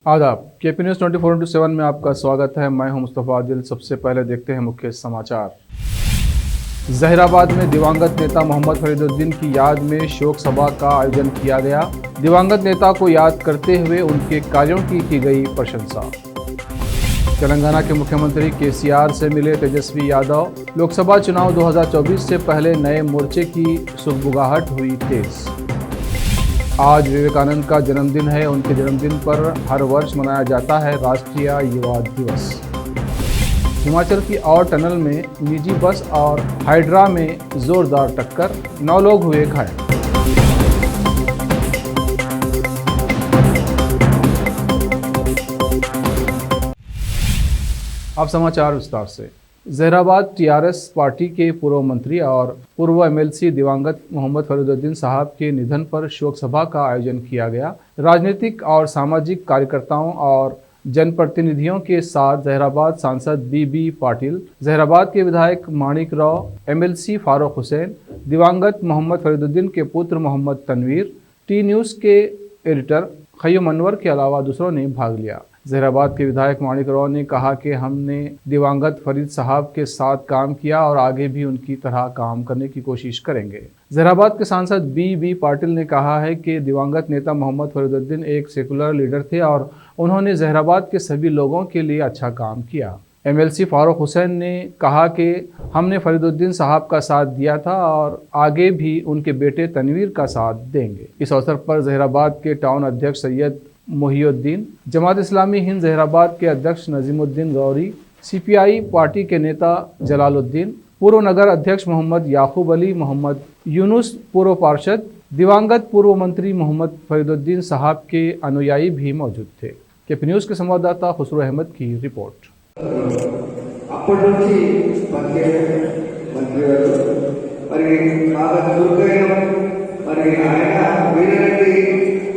आदाब। KP news 24/7 में आपका स्वागत है। मैं हूं मुस्तफ़ा आदिल। सबसे पहले देखते हैं मुख्य समाचार। जहीराबाद में दिवंगत नेता मोहम्मद फरीदुद्दीन की याद में शोक सभा का आयोजन किया गया। दिवंगत नेता को याद करते हुए उनके कार्यों की गई प्रशंसा। तेलंगाना के मुख्यमंत्री केसीआर से मिले तेजस्वी यादव। लोकसभा चुनाव 2024 से पहले नए मोर्चे की सुगबुगाहट हुई तेज। आज विवेकानंद का जन्मदिन है। उनके जन्मदिन पर हर वर्ष मनाया जाता है राष्ट्रीय युवा दिवस। हिमाचल की और टनल में निजी बस और हाइड्रा में जोरदार टक्कर, 9 लोग हुए घायल। अब समाचार विस्तार से। जहीराबाद टीआरएस पार्टी के पूर्व मंत्री और पूर्व एमएलसी दिवंगत मोहम्मद फरीदुद्दीन साहब के निधन पर शोक सभा का आयोजन किया गया। राजनीतिक और सामाजिक कार्यकर्ताओं और जनप्रतिनिधियों के साथ जहीराबाद सांसद बीबी पाटिल, जहीराबाद के विधायक माणिक राव, एमएलसी फारूक हुसैन, दिवंगत मोहम्मद फरीदुद्दीन के पुत्र मोहम्मद तनवीर, टी न्यूज़ के एडिटर खय्युम अनवर के अलावा दूसरों ने भाग लिया। जहीराबाद के विधायक माणिक राव ने कहा कि हमने दिवंगत फरीद साहब के साथ काम किया और आगे भी उनकी तरह काम करने की कोशिश करेंगे। जहीराबाद के सांसद बी पाटिल ने कहा है कि दिवंगत नेता मोहम्मद फरीदुद्दीन एक सेकुलर लीडर थे और उन्होंने जहीराबाद के सभी लोगों के लिए अच्छा काम किया। एमएलसी फारूक हुसैन ने कहा कि हमने फरीदुद्दीन साहब का साथ दिया था और आगे भी उनके बेटे तनवीर का साथ देंगे। इस अवसर पर जहीराबाद के टाउन अध्यक्ष सैयद मोहिउद्दीन, जमात इस्लामी हिंद जहीराबाद के अध्यक्ष नजीमुद्दीन गौरी, सीपीआई पार्टी के नेता जलालुद्दीन, पूर्व नगर अध्यक्ष मोहम्मद याकूब अली, मोहम्मद यूनुस पूर्व पार्षद, दिवंगत पूर्व मंत्री मोहम्मद फरीदुद्दीन साहब के अनुयायी भी मौजूद थे। केपी न्यूज़ के संवाददाता खुसरो अहमद की रिपोर्ट।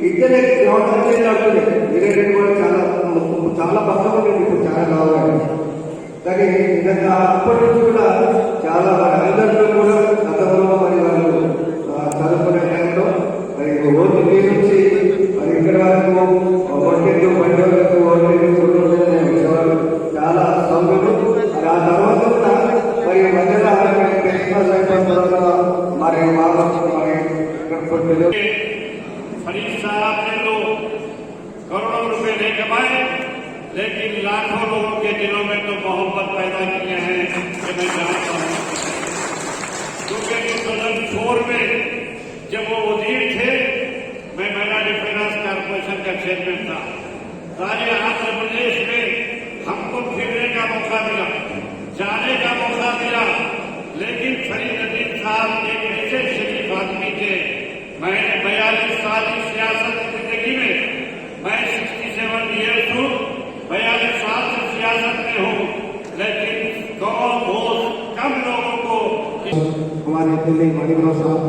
ఇద్దరే గ్రౌండ్ ఆడుతుంది వేరే రెండు కూడా చాలా పక్కన ఉంటుంది. ఇప్పుడు చాలా కావాలి కానీ నిజంగా అప్పటి నుంచి కూడా చాలా అందరిలో కూడా గతంలో మరి వాళ్ళు చదువుకునే టైంలో మరి ఓటు నుంచి మరి ఇక్కడ వరకు ఒంటెండు బండి వరకు వచ్చేవాళ్ళు చాలా సౌకర్యం. ఆ తర్వాత కూడా మరి మధ్యలో క్రిస్మస్ అయిపోయిన తర్వాత మరి మరి फरीद साहब ने तो करोड़ों रुपए नहीं कमाए, लेकिन लाखों लोगों के दिलों में तो मोहब्बत पैदा किए हैं कि मैं जानता हूँ। क्योंकि 2004 में जब वो वजीर थे, मैं माइनॉरिटी फाइनेंस कॉर्पोरेशन का चेयरमैन था। सारे आंध्र प्रदेश में हमको फिरने का मौका मिला, जाने का मौका मिला, लेकिन फरीदुद्दीन साहब एक ऐसे शरीफ आदमी थे। मैंने 42 साल की सियासत जिंदगी में, मैं 67 ईयर्स हूँ, 42 साल से सियासत में हूँ, लेकिन बहुत कम लोगों को हमारे एमएलए माणिक राव साहब,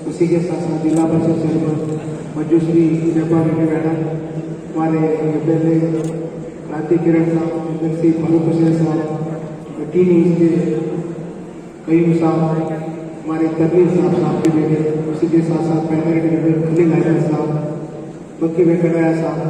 उसी के साथ साथ जिला परिषद चेयरमैन मंजूश्री नेपाल मैडम, हमारे एमएलए क्रांति किरण साहब, एमएलसी फारूक हुसैन साहब, टी न्यूज़ के कय्यूम साहब, हमारे तनवीर साहब के बेटे, उसी के साथ साथ प्राइमरी साहब, बक्की वेंकटराया साहब।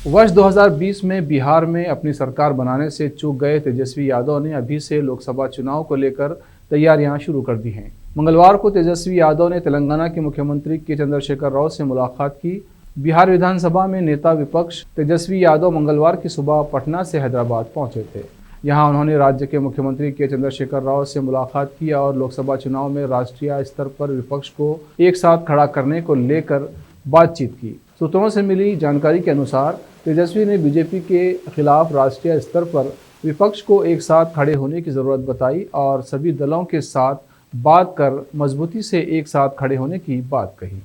वर्ष 2020 में बिहार में अपनी सरकार बनाने से चूक गए तेजस्वी यादव ने अभी से लोकसभा चुनाव को लेकर तैयारियां शुरू कर दी हैं। मंगलवार को तेजस्वी यादव ने तेलंगाना के मुख्यमंत्री के चंद्रशेखर राव से मुलाकात की। बिहार विधानसभा में नेता विपक्ष तेजस्वी यादव मंगलवार की सुबह पटना से हैदराबाद पहुंचे थे। यहां उन्होंने राज्य के मुख्यमंत्री के चंद्रशेखर राव से मुलाकात की और लोकसभा चुनाव में राष्ट्रीय स्तर पर विपक्ष को एक साथ खड़ा करने को लेकर बातचीत की। सूत्रों से मिली जानकारी के अनुसार तेजस्वी ने बीजेपी के खिलाफ राष्ट्रीय स्तर पर विपक्ष को एक साथ खड़े होने की ज़रूरत बताई और सभी दलों के साथ बात कर मजबूती से एक साथ खड़े होने की बात कही।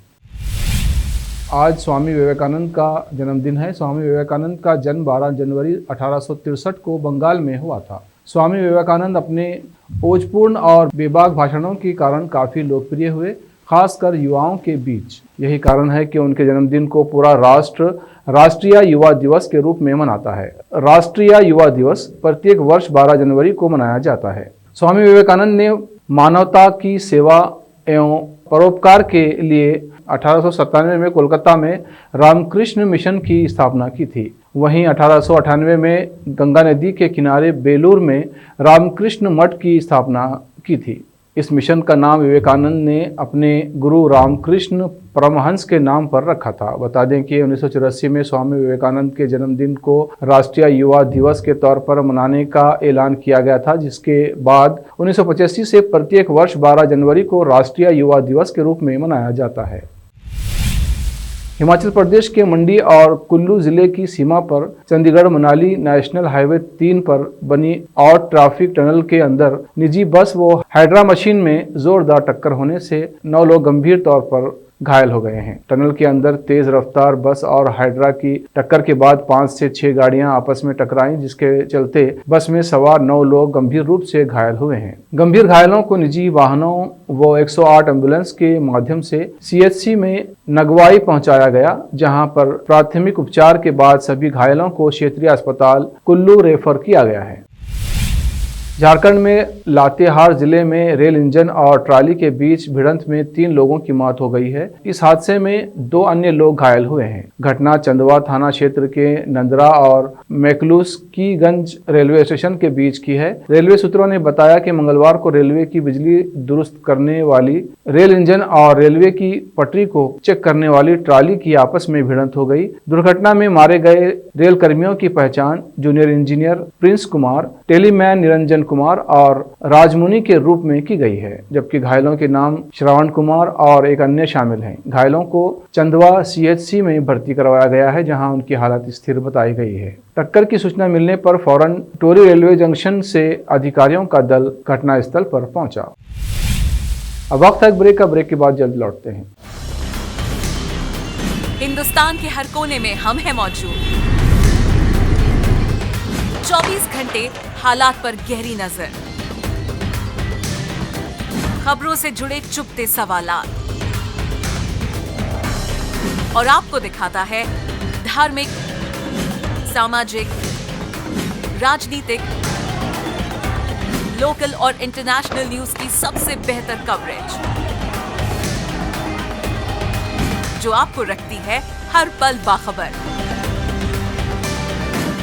आज स्वामी विवेकानंद का जन्मदिन है। स्वामी विवेकानंद का जन्म 12 जनवरी 1863 को बंगाल में हुआ था। स्वामी विवेकानंद अपने ओजपूर्ण और बेबाक भाषणों के कारण काफ़ी लोकप्रिय हुए, खासकर युवाओं के बीच। यही कारण है कि उनके जन्मदिन को पूरा राष्ट्र राष्ट्रीय युवा दिवस के रूप में मनाता है। राष्ट्रीय युवा दिवस प्रत्येक वर्ष 12 जनवरी को मनाया जाता है। स्वामी विवेकानंद ने मानवता की सेवा एवं परोपकार के लिए 1897 में कोलकाता में रामकृष्ण मिशन की स्थापना की थी। वहीं 1898 में गंगा नदी के किनारे बेलूर में रामकृष्ण मठ की स्थापना की थी। इस मिशन का नाम विवेकानंद ने अपने गुरु रामकृष्ण परमहंस के नाम पर रखा था। बता दें कि 1984 में स्वामी विवेकानंद के जन्मदिन को राष्ट्रीय युवा दिवस के तौर पर मनाने का ऐलान किया गया था, जिसके बाद 1985 से प्रत्येक वर्ष 12 जनवरी को राष्ट्रीय युवा दिवस के रूप में मनाया जाता है। हिमाचल प्रदेश के मंडी और कुल्लू जिले की सीमा पर चंडीगढ़ मनाली नेशनल हाईवे 3 पर बनी और ट्रैफिक टनल के अंदर निजी बस व हाइड्रा मशीन में जोरदार टक्कर होने से 9 लोग गंभीर तौर पर घायल हो गए हैं। टनल के अंदर तेज रफ्तार बस और हाइड्रा की टक्कर के बाद 5 से 6 गाड़ियां आपस में टकराईं, जिसके चलते बस में सवार 9 लोग गंभीर रूप से घायल हुए हैं। गंभीर घायलों को निजी वाहनों व 108 एम्बुलेंस के माध्यम से CHC में नगवाई पहुंचाया गया, जहां पर प्राथमिक उपचार के बाद सभी घायलों को क्षेत्रीय अस्पताल कुल्लू रेफर किया गया है। झारखंड में लातेहार जिले में रेल इंजन और ट्राली के बीच भिड़ंत में 3 लोगों की मौत हो गई है। इस हादसे में 2 अन्य लोग घायल हुए हैं। घटना चंदवा थाना क्षेत्र के नंदरा और मैकलुस्कीगंज रेलवे स्टेशन के बीच की है। रेलवे सूत्रों ने बताया कि मंगलवार को रेलवे की बिजली दुरुस्त करने वाली रेल इंजन और रेलवे की पटरी को चेक करने वाली ट्राली की आपस में भिड़ंत हो गई। दुर्घटना में मारे गए रेल कर्मियों की पहचान junior engineer Prince Kumar, teleman Niranjan Kumar और राजमुनि के रूप में की गई है, जबकि घायलों के नाम श्रवण कुमार और एक अन्य शामिल हैं। घायलों को चंदवा CHC में भर्ती करवाया गया है, जहां उनकी हालत स्थिर बताई गई है। टक्कर की सूचना मिलने पर फौरन टोरी रेलवे जंक्शन से अधिकारियों का दल घटनास्थल पर पहुंचा। अब वक्त है ब्रेक का, ब्रेक के बाद जल्द लौटते हैं। हिंदुस्तान के हर कोने में हम हैं मौजूद। 24 घंटे हालात पर गहरी नजर, खबरों से जुड़े चुपते सवालात और आपको दिखाता है धार्मिक, सामाजिक, राजनीतिक, लोकल और इंटरनेशनल न्यूज की सबसे बेहतर कवरेज, जो आपको रखती है हर पल बाखबर।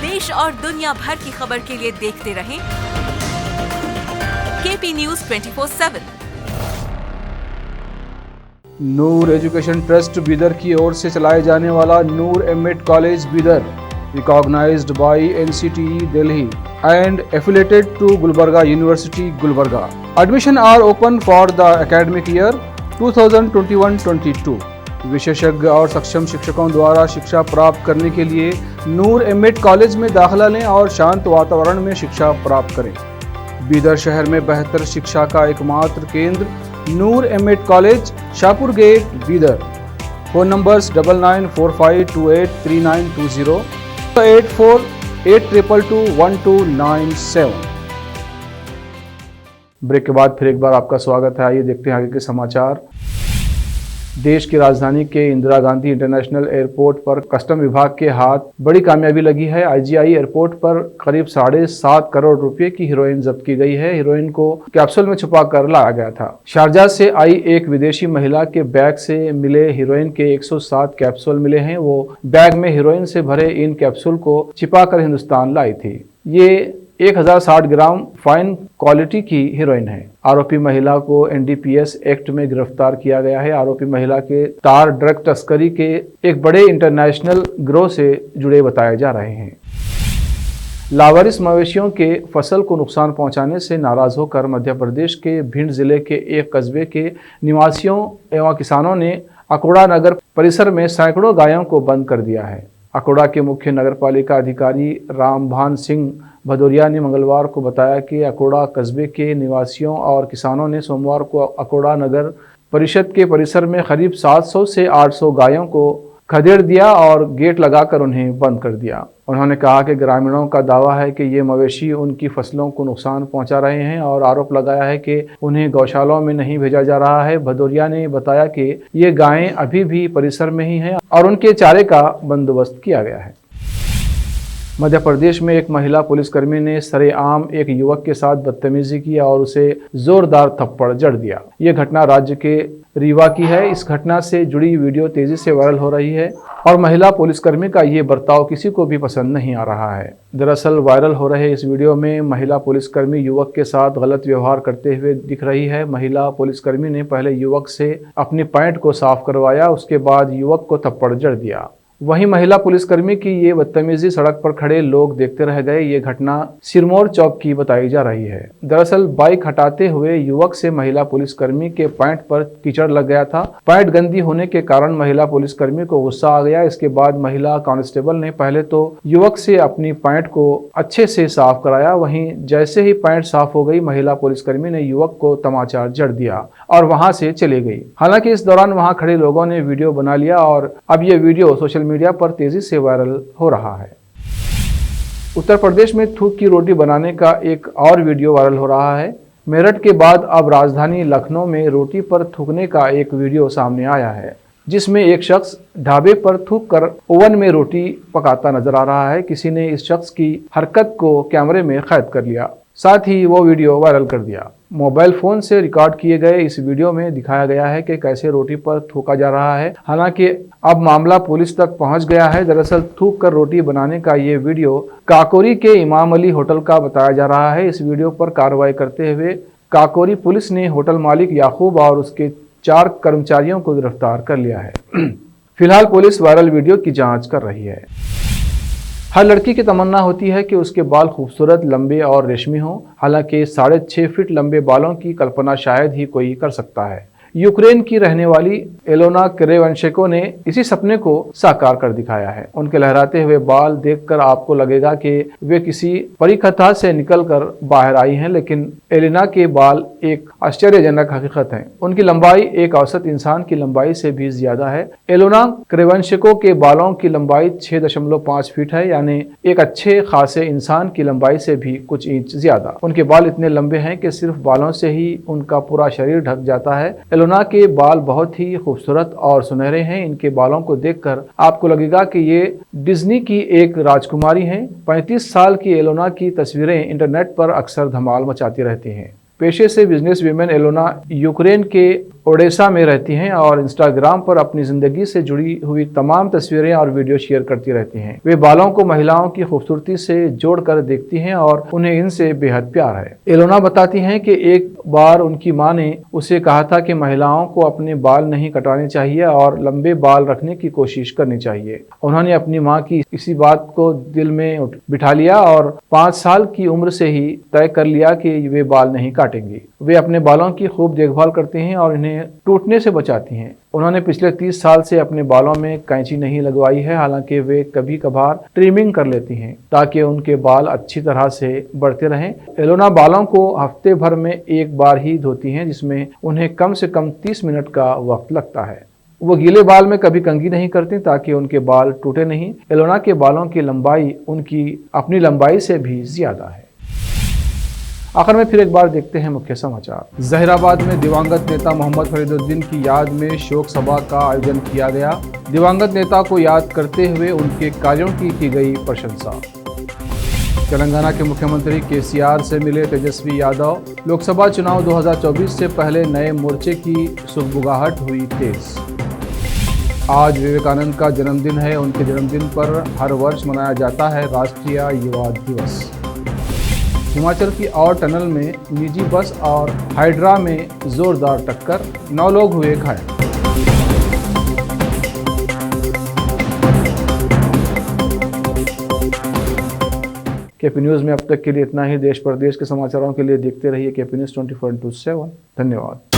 देश और दुनिया भर की खबर के लिए देखते रहें KP News 24/7। Noor education trust Bidar की ओर से चलाए जाने वाला Noor MEd college Bidar, recognised by NCTE Delhi and affiliated to Gulbarga university Gulbarga. Admission are open for the academic year 2021-22। विशेषज्ञ और सक्षम शिक्षकों द्वारा शिक्षा प्राप्त करने के लिए नूर एमएड कॉलेज में दाखिला लें और शांत वातावरण में शिक्षा प्राप्त करें। बीदर शहर में बेहतर शिक्षा का एकमात्र केंद्र Noor MEd college, Shahpur gate, Bidar. Phone numbers 9945283920, 8482221297। Break के बाद फिर एक बार आपका स्वागत है। आइए देखते हैं आगे के समाचार। देश की राजधानी के इंदिरा गांधी इंटरनेशनल एयरपोर्ट पर कस्टम विभाग के हाथ बड़ी कामयाबी लगी है। IGI एयरपोर्ट पर करीब 7.5 करोड़ रुपए की हीरोइन जब्त की गई है। हीरोइन को कैप्सूल में छुपा कर लाया गया था। शारजा से आई एक विदेशी महिला के बैग से मिले हीरोइन के 107 कैप्सूल मिले हैं। वो बैग में हीरोइन से भरे इन कैप्सूल को छिपा कर हिंदुस्तान लाई थी। ये 1060 ग्राम फाइन क्वालिटी की हीरोइन है। आरोपी महिला को NDPS एक्ट में गिरफ्तार किया गया है। आरोपी महिला के तार ड्रग तस्करी के एक बड़े इंटरनेशनल गिरोह से जुड़े बताए जा रहे हैं। लावारिस मवेशियों के फसल को नुकसान पहुंचाने से नाराज होकर मध्य प्रदेश के भिंड जिले के एक कस्बे के निवासियों एवं किसानों ने अकोड़ा नगर परिसर में सैकड़ों गायों को बंद कर दिया है। अकोड़ा के मुख्य नगरपालिका अधिकारी रामभान सिंह भदौरिया ने मंगलवार को बताया कि अकोड़ा कस्बे के निवासियों और किसानों ने सोमवार को अकोड़ा नगर परिषद के परिसर में करीब 700 से 800 गायों को खदेड़ दिया और गेट लगाकर उन्हें बंद कर दिया। उन्होंने कहा कि ग्रामीणों का दावा है कि ये मवेशी उनकी फसलों को नुकसान पहुंचा रहे हैं और आरोप लगाया है कि उन्हें गौशालाओं में नहीं भेजा जा रहा है। भदौरिया ने बताया कि ये गायें अभी भी परिसर में ही हैं और उनके चारे का बंदोबस्त किया गया है। मध्य प्रदेश में एक महिला पुलिसकर्मी ने सरेआम एक युवक के साथ बदतमीजी की और उसे जोरदार थप्पड़ जड़ दिया। ये घटना राज्य के रीवा की है। इस घटना से जुड़ी वीडियो तेजी से वायरल हो रही है और महिला पुलिसकर्मी का ये बर्ताव किसी को भी पसंद नहीं आ रहा है। दरअसल वायरल हो रहे इस वीडियो में महिला पुलिसकर्मी युवक के साथ गलत व्यवहार करते हुए दिख रही है। महिला पुलिसकर्मी ने पहले युवक से अपनी पैंट को साफ करवाया, उसके बाद युवक को थप्पड़ जड़ दिया। वहीं महिला पुलिसकर्मी की ये बदतमीजी सड़क पर खड़े लोग देखते रह गए। ये घटना सिरमौर चौक की बताई जा रही है। दरअसल बाइक हटाते हुए युवक से महिला पुलिसकर्मी के पैंट पर कीचड़ लग गया था। पैंट गंदी होने के कारण महिला पुलिसकर्मी को गुस्सा आ गया। इसके बाद महिला कांस्टेबल ने पहले तो युवक से अपनी पैंट को अच्छे से साफ कराया। वहीं जैसे ही पैंट साफ हो गई, महिला पुलिसकर्मी ने युवक को तमाचा जड़ दिया और वहां से चली गई। हालांकि इस दौरान वहां खड़े लोगों ने वीडियो बना लिया और अब ये वीडियो सोशल मीडिया पर तेजी से वायरल हो रहा है। उत्तर प्रदेश में थूक की रोटी बनाने का एक और वीडियो वायरल हो रहा है। मेरठ के बाद अब राजधानी लखनऊ में रोटी पर थूकने का एक वीडियो सामने आया है, जिसमें एक शख्स ढाबे पर थूक कर ओवन में रोटी पकाता नजर आ रहा है। किसी ने इस शख्स की हरकत को कैमरे में कैद कर लिया, साथ ही वो वीडियो वायरल कर दिया। मोबाइल फोन से रिकॉर्ड किए गए इस वीडियो में दिखाया गया है कि कैसे रोटी पर थूका जा रहा है। हालांकि अब मामला पुलिस तक पहुंच गया है। दरअसल थूक कर रोटी बनाने का ये वीडियो काकोरी के इमाम अली होटल का बताया जा रहा है। इस वीडियो पर कार्रवाई करते हुए काकोरी पुलिस ने होटल मालिक याकूब और उसके 4 कर्मचारियों को गिरफ्तार कर लिया है। फिलहाल पुलिस वायरल वीडियो की जाँच कर रही है। हर लड़की की तमन्ना होती है कि उसके बाल खूबसूरत, लंबे और रेशमी हों। हालांकि 6.5 फीट लंबे बालों की कल्पना शायद ही कोई कर सकता है। यूक्रेन की रहने वाली एलोना क्रेवेंशेको ने इसी सपने को साकार कर दिखाया है। उनके लहराते हुए बाल देखकर आपको लगेगा कि वे किसी परिकथा से निकलकर बाहर आई हैं, लेकिन एलेना के बाल एक आश्चर्यजनक हकीकत है। उनकी लंबाई एक औसत इंसान की लंबाई से भी ज्यादा है। एलोना क्रेवेंशेको के बालों की लंबाई 6.5 फीट है, यानी एक अच्छे खासे इंसान की लंबाई से भी कुछ इंच ज्यादा। उनके बाल इतने लंबे हैं कि सिर्फ बालों से ही उनका पूरा शरीर ढक जाता है। एलोना के बाल बहुत ही खूबसूरत और सुनहरे हैं। इनके बालों को देखकर आपको लगेगा कि ये डिज्नी की एक राजकुमारी हैं। 35 साल की एलोना की तस्वीरें इंटरनेट पर अक्सर धमाल मचाती रहती हैं। पेशे से बिजनेस वीमेन एलोना यूक्रेन के ओडेसा में रहती हैं और इंस्टाग्राम पर अपनी जिंदगी से जुड़ी हुई तमाम तस्वीरें और वीडियो शेयर करती रहती हैं। वे बालों को महिलाओं की खूबसूरती से जोड़कर देखती हैं और उन्हें इनसे बेहद प्यार है। एलोना बताती हैं कि एक बार उनकी मां ने उसे कहा था कि महिलाओं को अपने बाल नहीं कटाने चाहिए और लंबे बाल रखने की कोशिश करनी चाहिए। उन्होंने अपनी मां की इसी बात को दिल में बिठा लिया और 5 साल की उम्र से ही तय कर लिया कि वे बाल नहीं काटेंगी। वे अपने बालों की खूब देखभाल करती हैं और इन्हें टूटने से बचाती हैं। उन्होंने पिछले 30 साल से अपने बालों में कैंची नहीं लगवाई है। हालांकि वे कभी कभार ट्रिमिंग कर लेती हैं ताकि उनके बाल अच्छी तरह से बढ़ते रहें। एलोना बालों को हफ्ते भर में एक बार ही धोती हैं, जिसमें उन्हें कम से कम 30 मिनट का वक्त लगता है। वो गीले बाल में कभी कंघी नहीं करती ताकि उनके बाल टूटे नहीं। एलोना के बालों की लंबाई उनकी अपनी लंबाई से भी ज्यादा है। आखिर में फिर एक बार देखते हैं मुख्य समाचार। जहीराबाद में दिवंगत नेता मोहम्मद फरीदुद्दीन की याद में शोक सभा का आयोजन किया गया। दिवंगत नेता को याद करते हुए उनके कार्यों की गई प्रशंसा। तेलंगाना के मुख्यमंत्री केसीआर से मिले तेजस्वी यादव। लोकसभा चुनाव 2024 से पहले नए मोर्चे की सुगबुगाहट हुई तेज। आज विवेकानंद का जन्मदिन है। उनके जन्मदिन पर हर वर्ष मनाया जाता है राष्ट्रीय युवा दिवस। हिमाचल की और टनल में निजी बस और हाइड्रा में जोरदार टक्कर, 9 लोग हुए घायल। केपी न्यूज़ में अब तक के लिए इतना ही। देश प्रदेश के समाचारों के लिए देखते रहिए केपी न्यूज़ 24/7। धन्यवाद।